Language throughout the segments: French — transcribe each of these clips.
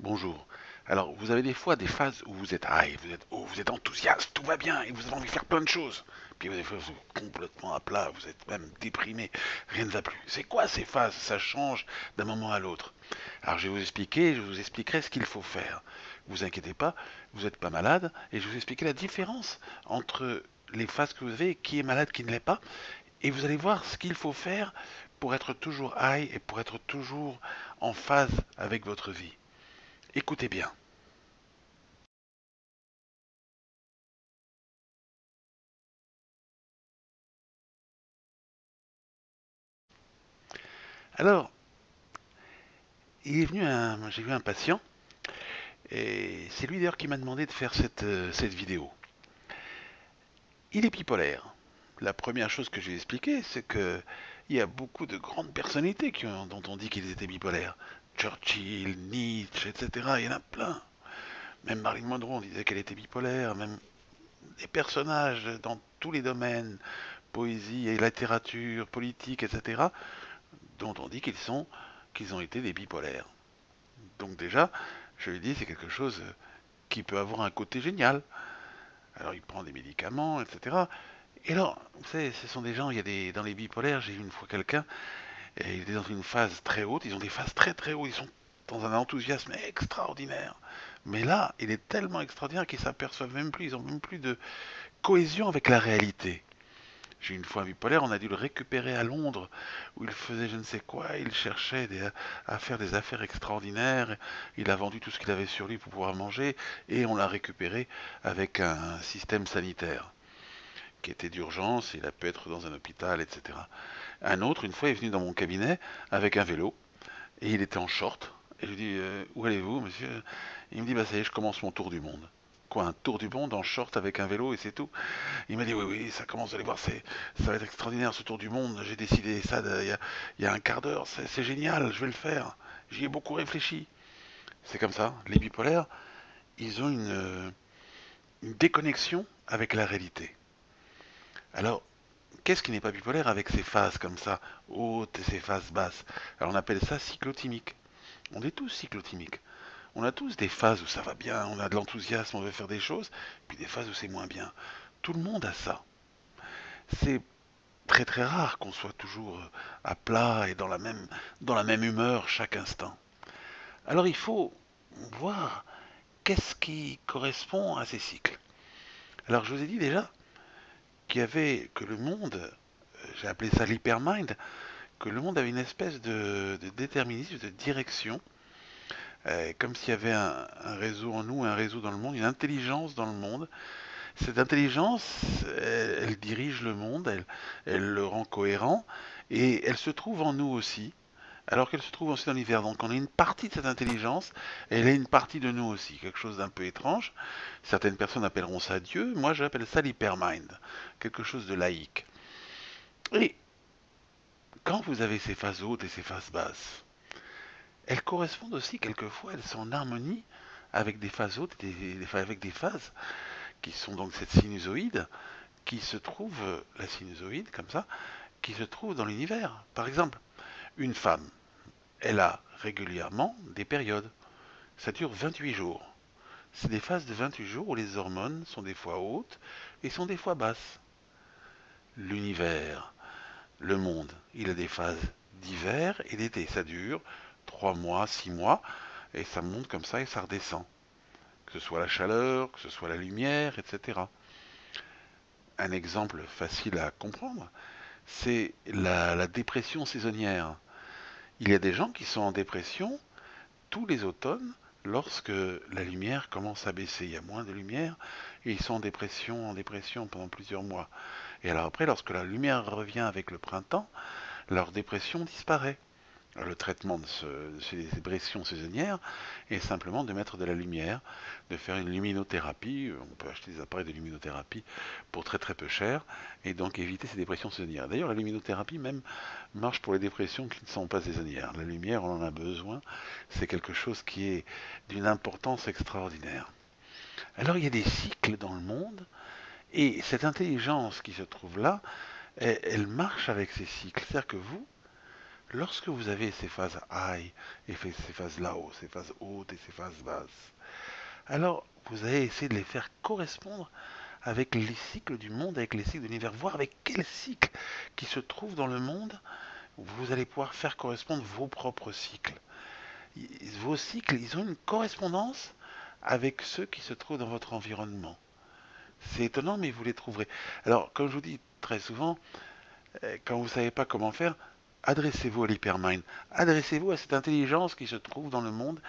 Bonjour. Alors, vous avez des fois des phases où vous êtes high, vous êtes haut, vous êtes enthousiaste, tout va bien et vous avez envie de faire plein de choses. Puis des fois, vous êtes complètement à plat, vous êtes même déprimé, rien ne va plus. C'est quoi ces phases? Ça change d'un moment à l'autre. Alors, je vais vous expliquer, je vous expliquerai ce qu'il faut faire. Vous inquiétez pas, vous n'êtes pas malade et je vais vous expliquer la différence entre les phases que vous avez, qui est malade, qui ne l'est pas, et vous allez voir ce qu'il faut faire pour être toujours high et pour être toujours en phase avec votre vie. Écoutez bien. Alors, j'ai vu un patient, et c'est lui d'ailleurs qui m'a demandé de faire cette vidéo. Il est bipolaire. La première chose que j'ai expliqué, c'est que il y a beaucoup de grandes personnalités dont on dit qu'ils étaient bipolaires. Churchill, Nietzsche, etc. Il y en a plein. Même Marilyn Monroe, on disait qu'elle était bipolaire. Même des personnages dans tous les domaines, poésie et littérature, politique, etc., dont on dit qu'ils ont été des bipolaires. Donc déjà, je lui dis, c'est quelque chose qui peut avoir un côté génial. Alors il prend des médicaments, etc. Et alors, vous savez, ce sont des gens, dans les bipolaires, j'ai vu une fois quelqu'un, et il était dans une phase très haute, ils ont des phases très très hautes, ils sont dans un enthousiasme extraordinaire. Mais là, il est tellement extraordinaire qu'ils s'aperçoivent même plus, ils ont même plus de cohésion avec la réalité. J'ai une fois un bipolaire, on a dû le récupérer à Londres, où il faisait je ne sais quoi, il cherchait à faire des affaires extraordinaires, il a vendu tout ce qu'il avait sur lui pour pouvoir manger, et on l'a récupéré avec un système sanitaire qui était d'urgence, il a pu être dans un hôpital, etc. Un autre, une fois, est venu dans mon cabinet avec un vélo, et il était en short, et je lui dis, où allez-vous, monsieur? Il me dit, bah ça y est, je commence mon tour du monde. Quoi, un tour du monde en short avec un vélo et c'est tout? Il m'a dit oui, oui, ça commence, vous allez voir, ça va être extraordinaire ce tour du monde. J'ai décidé ça il y a un quart d'heure, c'est génial, je vais le faire. J'y ai beaucoup réfléchi. C'est comme ça, les bipolaires, ils ont une déconnexion avec la réalité. Alors, qu'est-ce qui n'est pas bipolaire avec ces phases comme ça, hautes et ces phases basses? Alors on appelle ça cyclotimique. On est tous cyclotimiques. On a tous des phases où ça va bien, on a de l'enthousiasme, on veut faire des choses, puis des phases où c'est moins bien. Tout le monde a ça. C'est très très rare qu'on soit toujours à plat et dans la même humeur chaque instant. Alors il faut voir qu'est-ce qui correspond à ces cycles. Alors je vous ai dit déjà que le monde, j'ai appelé ça l'hypermind, que le monde avait une espèce de déterminisme, de direction, comme s'il y avait un réseau en nous, un réseau dans le monde, une intelligence dans le monde. Cette intelligence, elle dirige le monde, elle le rend cohérent, et elle se trouve en nous aussi, alors qu'elle se trouve aussi dans l'univers. Donc on a une partie de cette intelligence, et elle est une partie de nous aussi, quelque chose d'un peu étrange. Certaines personnes appelleront ça Dieu, moi j'appelle ça l'hypermind, quelque chose de laïque. Et quand vous avez ces phases hautes et ces phases basses, elles correspondent aussi quelquefois, elles sont en harmonie avec des phases hautes et avec des phases qui sont donc cette sinusoïde qui se trouve, la sinusoïde comme ça, qui se trouve dans l'univers. Par exemple, une femme, elle a régulièrement des périodes. Ça dure 28 jours. C'est des phases de 28 jours où les hormones sont des fois hautes et sont des fois basses. L'univers, le monde, il a des phases d'hiver et d'été. Ça dure 3 mois, 6 mois, et ça monte comme ça et ça redescend. Que ce soit la chaleur, que ce soit la lumière, etc. Un exemple facile à comprendre, c'est la dépression saisonnière. Il y a des gens qui sont en dépression tous les automnes lorsque la lumière commence à baisser. Il y a moins de lumière et ils sont en dépression pendant plusieurs mois. Et alors après, lorsque la lumière revient avec le printemps, leur dépression disparaît. Le traitement de ces dépressions saisonnières est simplement de mettre de la lumière, de faire une luminothérapie. On peut acheter des appareils de luminothérapie pour très très peu cher et donc éviter ces dépressions saisonnières. D'ailleurs, la luminothérapie même marche pour les dépressions qui ne sont pas saisonnières. La lumière, on en a besoin. C'est quelque chose qui est d'une importance extraordinaire. Alors, il y a des cycles dans le monde et cette intelligence qui se trouve là, elle marche avec ces cycles. C'est-à-dire que vous, Lorsque vous avez ces phases high et ces phases low, ces phases hautes et ces phases basses, alors vous allez essayer de les faire correspondre avec les cycles du monde, avec les cycles de l'univers, voir avec quel cycle qui se trouve dans le monde, vous allez pouvoir faire correspondre vos propres cycles. Vos cycles, ils ont une correspondance avec ceux qui se trouvent dans votre environnement. C'est étonnant, mais vous les trouverez. Alors, comme je vous dis très souvent, quand vous ne savez pas comment faire, adressez-vous à l'hypermind. Adressez-vous à cette intelligence qui se trouve dans le monde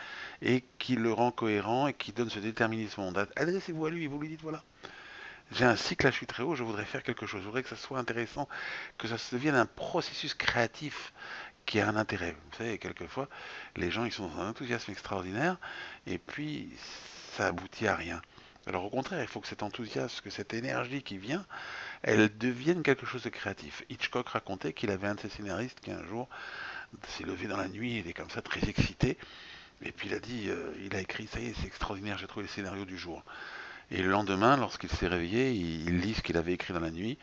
et qui le rend cohérent et qui donne ce déterminisme au monde. Adressez-vous à lui et vous lui dites, voilà, j'ai un cycle, là je suis très haut, je voudrais faire quelque chose. Je voudrais que ça soit intéressant, que ça se devienne un processus créatif qui a un intérêt. Vous savez, quelquefois, les gens ils sont dans un enthousiasme extraordinaire et puis ça aboutit à rien. Alors au contraire, il faut que cet enthousiasme, que cette énergie qui vient, elle devienne quelque chose de créatif. Hitchcock racontait qu'il avait un de ses scénaristes qui un jour s'est levé dans la nuit, il est comme ça très excité, et puis il a dit, il a écrit, ça y est, c'est extraordinaire, j'ai trouvé le scénario du jour. Et le lendemain, lorsqu'il s'est réveillé, il lit ce qu'il avait écrit dans la nuit,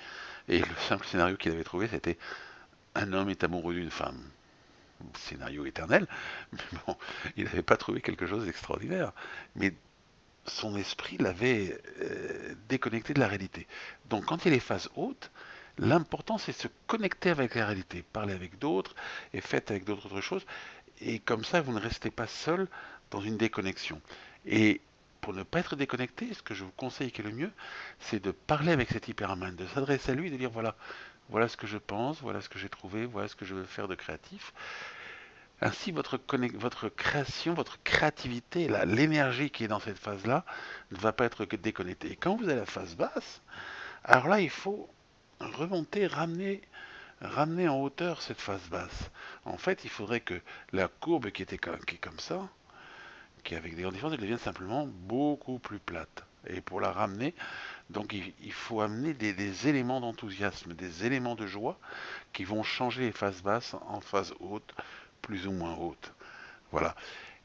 et le simple scénario qu'il avait trouvé, c'était un homme est amoureux d'une femme. Scénario éternel, mais bon, il n'avait pas trouvé quelque chose d'extraordinaire. Mais son esprit l'avait déconnecté de la réalité. Donc quand il est phase haute, l'important c'est de se connecter avec la réalité, parler avec d'autres et faites avec d'autres autres choses. Et comme ça, vous ne restez pas seul dans une déconnexion. Et pour ne pas être déconnecté, ce que je vous conseille qui est le mieux, c'est de parler avec cet hyperman, de s'adresser à lui et de dire voilà, voilà ce que je pense, voilà ce que j'ai trouvé, voilà ce que je veux faire de créatif. Ainsi, votre création, votre créativité, l'énergie qui est dans cette phase-là, ne va pas être déconnectée. Et quand vous avez la phase basse, alors là, il faut remonter, ramener en hauteur cette phase basse. En fait, il faudrait que la courbe qui est comme ça, qui est avec des grandes différences, elle devienne simplement beaucoup plus plate. Et pour la ramener, donc il faut amener des éléments d'enthousiasme, des éléments de joie qui vont changer les phases basses en phases hautes, plus ou moins hautes. Voilà.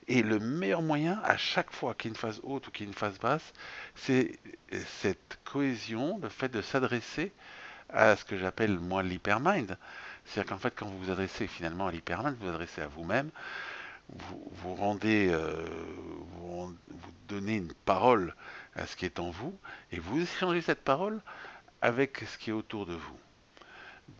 Et le meilleur moyen, à chaque fois qu'il y a une phase haute ou qu'il y a une phase basse, c'est cette cohésion, le fait de s'adresser à ce que j'appelle moi l'hypermind. C'est-à-dire qu'en fait, quand vous vous adressez finalement à l'hypermind, vous vous adressez à vous-même, vous rendez, vous donnez une parole à ce qui est en vous, et vous échangez cette parole avec ce qui est autour de vous.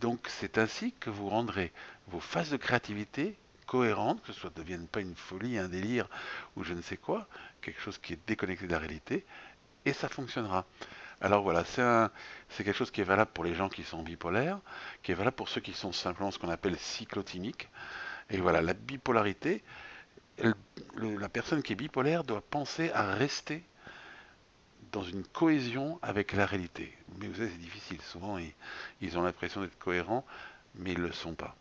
Donc c'est ainsi que vous rendrez vos phases de créativité cohérentes, que ce soit ne devienne pas une folie, un délire ou je ne sais quoi, quelque chose qui est déconnecté de la réalité, et ça fonctionnera. Alors voilà, c'est quelque chose qui est valable pour les gens qui sont bipolaires, qui est valable pour ceux qui sont simplement ce qu'on appelle cyclotimiques. Et voilà, la bipolarité, la personne qui est bipolaire doit penser à rester dans une cohésion avec la réalité. Mais vous savez, c'est difficile. Souvent, ils ont l'impression d'être cohérents, mais ils ne le sont pas.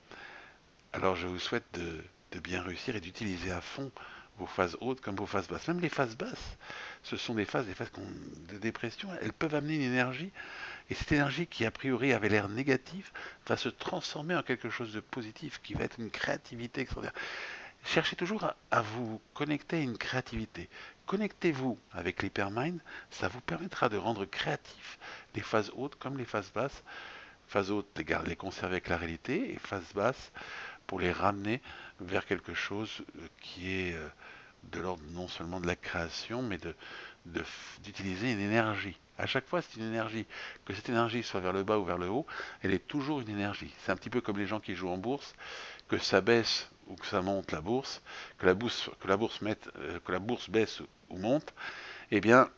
Alors, je vous souhaite de bien réussir et d'utiliser à fond vos phases hautes comme vos phases basses. Même les phases basses, ce sont des phases de dépression. Elles peuvent amener une énergie, et cette énergie qui a priori avait l'air négative va se transformer en quelque chose de positif, qui va être une créativité extraordinaire. Cherchez toujours à vous connecter à une créativité. Connectez-vous avec l'hypermind, ça vous permettra de rendre créatifs les phases hautes comme les phases basses. Phases hautes, les conserver avec la réalité, et phases basses pour les ramener vers quelque chose qui est de l'ordre non seulement de la création, mais d'utiliser une énergie. À chaque fois, c'est une énergie. Que cette énergie soit vers le bas ou vers le haut, elle est toujours une énergie. C'est un petit peu comme les gens qui jouent en bourse, que ça baisse ou que ça monte la bourse, que la bourse baisse ou monte, eh bien,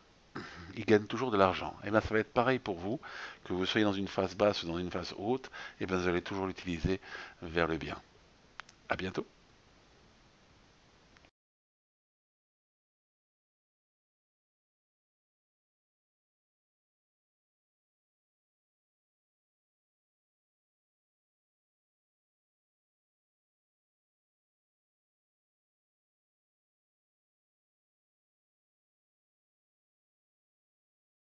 ils gagnent toujours de l'argent. Et bien, ça va être pareil pour vous, que vous soyez dans une phase basse ou dans une phase haute, et bien, vous allez toujours l'utiliser vers le bien. À bientôt.